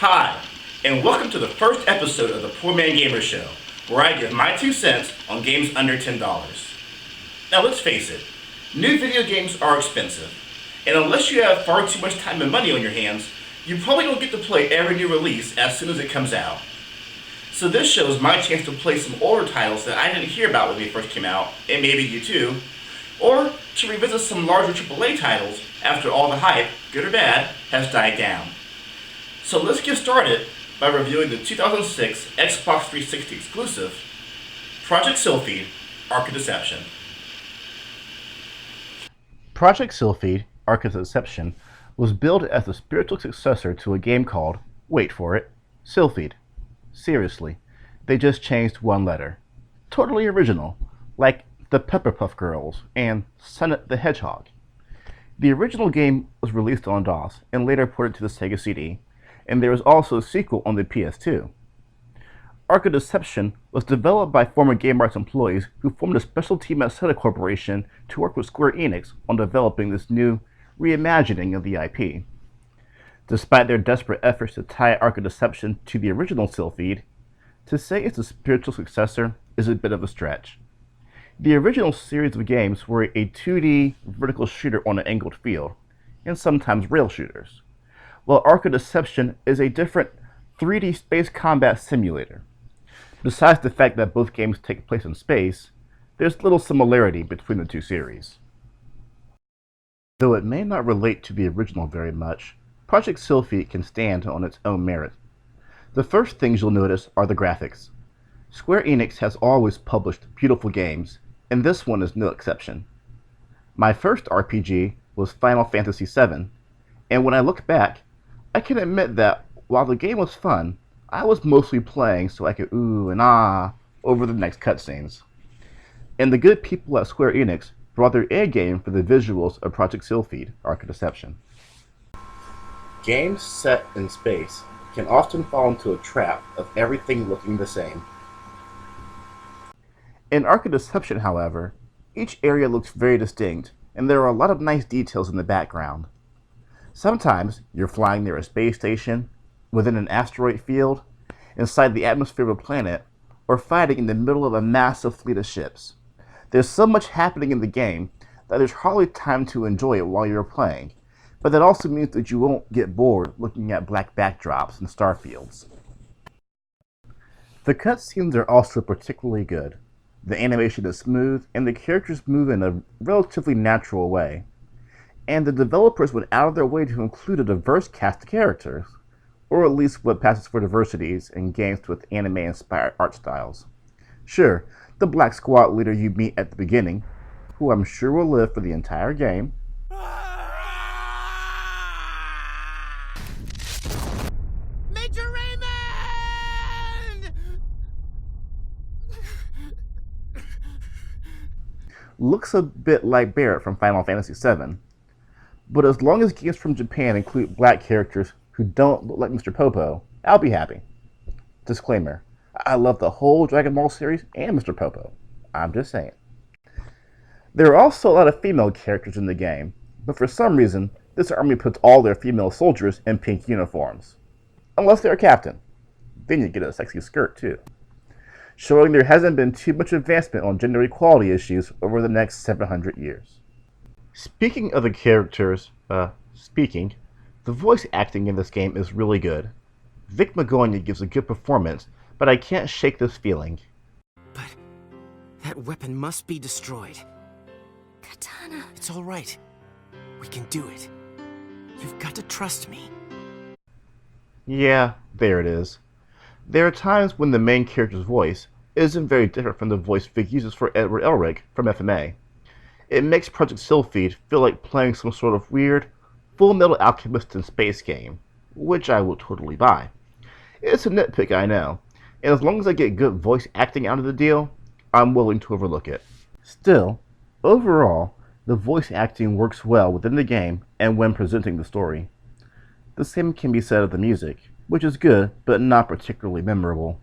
Hi, and welcome to the first episode of the Poor Man Gamer Show, where I give my 2 cents on games under $10. Now let's face it, new video games are expensive, and unless you have far too much time and money on your hands, you probably don't get to play every new release as soon as it comes out. So this show is my chance to play some older titles that I didn't hear about when they first came out, and maybe you too, or to revisit some larger AAA titles after all the hype, good or bad, has died down. So let's get started by reviewing the 2006 Xbox 360 exclusive, Project Sylpheed, Arc of Deception. Project Sylpheed, Arc of Deception, was billed as the spiritual successor to a game called, wait for it, Sylpheed. Seriously, they just changed one letter. Totally original, like the Pepperpuff Girls and Sonic the Hedgehog. The original game was released on DOS and later ported to the Sega CD, and there was also a sequel on the PS2. Arc of Deception was developed by former Game Arts employees who formed a special team at Sega Corporation to work with Square Enix on developing this new reimagining of the IP. Despite their desperate efforts to tie Arc of Deception to the original Sylpheed, to say it's a spiritual successor is a bit of a stretch. The original series of games were a 2D vertical shooter on an angled field, and sometimes rail shooters, while Arc of Deception is a different 3D space combat simulator. Besides the fact that both games take place in space, there's little similarity between the two series. Though it may not relate to the original very much, Project Sylpheed can stand on its own merit. The first things you'll notice are the graphics. Square Enix has always published beautiful games, and this one is no exception. My first RPG was Final Fantasy VII, and when I look back, I can admit that while the game was fun, I was mostly playing so I could ooh and ah over the next cutscenes. And the good people at Square Enix brought their A game for the visuals of Project Sylpheed, Arc of Deception. Games set in space can often fall into a trap of everything looking the same. In Arc of Deception, however, each area looks very distinct, and there are a lot of nice details in the background. Sometimes you're flying near a space station, within an asteroid field, inside the atmosphere of a planet, or fighting in the middle of a massive fleet of ships. There's so much happening in the game that there's hardly time to enjoy it while you're playing, but that also means that you won't get bored looking at black backdrops and star fields. The cutscenes are also particularly good. The animation is smooth, and the characters move in a relatively natural way. And the developers went out of their way to include a diverse cast of characters, or at least what passes for diversities in games with anime-inspired art styles. Sure, the black squad leader you meet at the beginning, who I'm sure will live for the entire game, Major Raymond! looks a bit like Barrett from Final Fantasy VII. But as long as games from Japan include black characters who don't look like Mr. Popo, I'll be happy. Disclaimer, I love the whole Dragon Ball series and Mr. Popo. I'm just saying. There are also a lot of female characters in the game, but for some reason, this army puts all their female soldiers in pink uniforms. Unless they're a captain. Then you get a sexy skirt too. Showing there hasn't been too much advancement on gender equality issues over the next 700 years. Speaking of the characters, the voice acting in this game is really good. Vic Mignogna gives a good performance, but I can't shake this feeling. But that weapon must be destroyed. Katana. It's all right. We can do it. You've got to trust me. Yeah, there it is. There are times when the main character's voice isn't very different from the voice Vic uses for Edward Elric from FMA. It makes Project Sylpheed feel like playing some sort of weird, Full Metal Alchemist in space game, which I will totally buy. It's a nitpick, I know, and as long as I get good voice acting out of the deal, I'm willing to overlook it. Still, overall, the voice acting works well within the game and when presenting the story. The same can be said of the music, which is good, but not particularly memorable.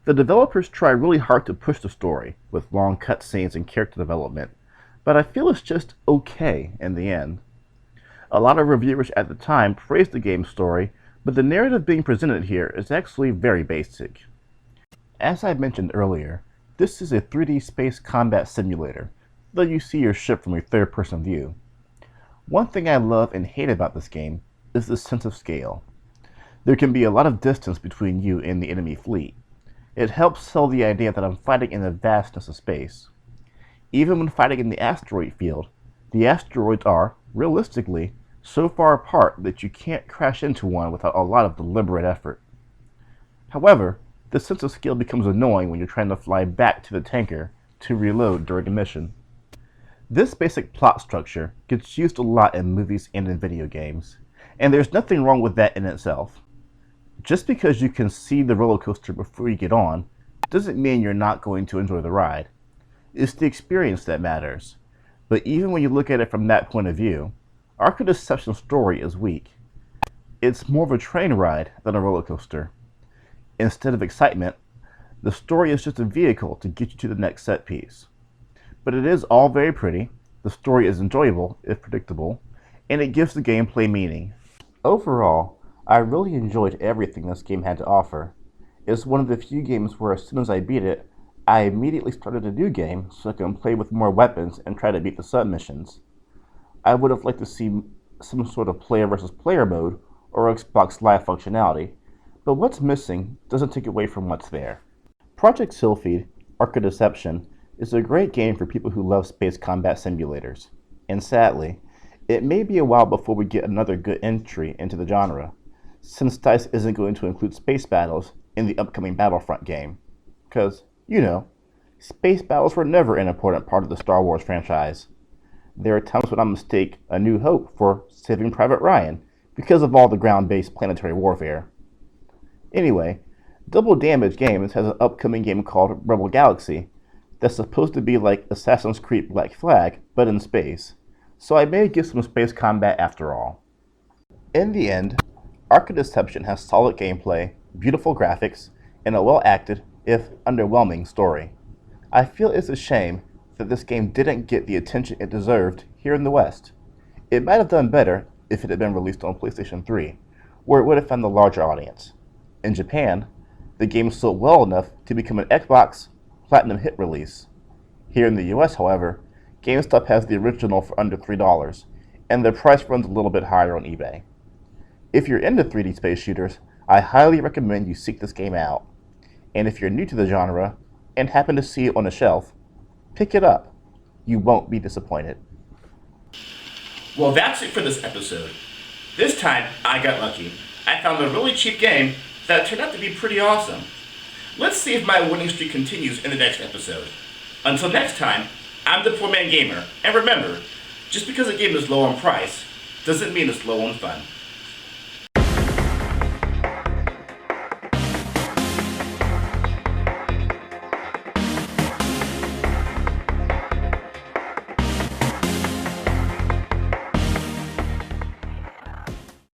The developers try really hard to push the story, with long cutscenes and character development, but I feel it's just okay in the end. A lot of reviewers at the time praised the game's story, But the narrative being presented here is actually very basic. As I mentioned earlier, this is a 3D space combat simulator, though you see your ship from a third-person view. One thing I love and hate about this game is the sense of scale. There can be a lot of distance between you and the enemy fleet. It helps sell the idea that I'm fighting in the vastness of space. Even when fighting in the asteroid field, the asteroids are, realistically, so far apart that you can't crash into one without a lot of deliberate effort. However, the sense of scale becomes annoying when you're trying to fly back to the tanker to reload during a mission. This basic plot structure gets used a lot in movies and in video games, and there's nothing wrong with that in itself. Just because you can see the roller coaster before you get on doesn't mean you're not going to enjoy the ride. It's the experience that matters. But even when you look at it from that point of view, Arc of Deception's story is weak. It's more of a train ride than a roller coaster. Instead of excitement, the story is just a vehicle to get you to the next set piece. But it is all very pretty, the story is enjoyable, if predictable, and it gives the gameplay meaning. Overall, I really enjoyed everything this game had to offer. It's one of the few games where as soon as I beat it, I immediately started a new game so I can play with more weapons and try to beat the submissions. I would have liked to see some sort of player versus player mode or Xbox Live functionality, but what's missing doesn't take away from what's there. Project Sylpheed, Arc of Deception, is a great game for people who love space combat simulators, and sadly, it may be a while before we get another good entry into the genre, since DICE isn't going to include space battles in the upcoming Battlefront game. Because, space battles were never an important part of the Star Wars franchise. There are times when I mistake A New Hope for Saving Private Ryan because of all the ground-based planetary warfare. Anyway, Double Damage Games has an upcoming game called Rebel Galaxy that's supposed to be like Assassin's Creed Black Flag, but in space, so I may get some space combat after all. In the end, Arc of Deception has solid gameplay, beautiful graphics, and a well-acted, if underwhelming, story. I feel it's a shame that this game didn't get the attention it deserved here in the West. It might have done better if it had been released on PlayStation 3, where it would have found a larger audience. In Japan, the game sold well enough to become an Xbox Platinum hit release. Here in the US, however, GameStop has the original for under $3, and the price runs a little bit higher on eBay. If you're into 3D space shooters, I highly recommend you seek this game out. And if you're new to the genre, and happen to see it on a shelf, pick it up. You won't be disappointed. Well, that's it for this episode. This time, I got lucky. I found a really cheap game that turned out to be pretty awesome. Let's see if my winning streak continues in the next episode. Until next time, I'm the Poor Man Gamer, and remember, just because a game is low on price, doesn't mean it's low on fun.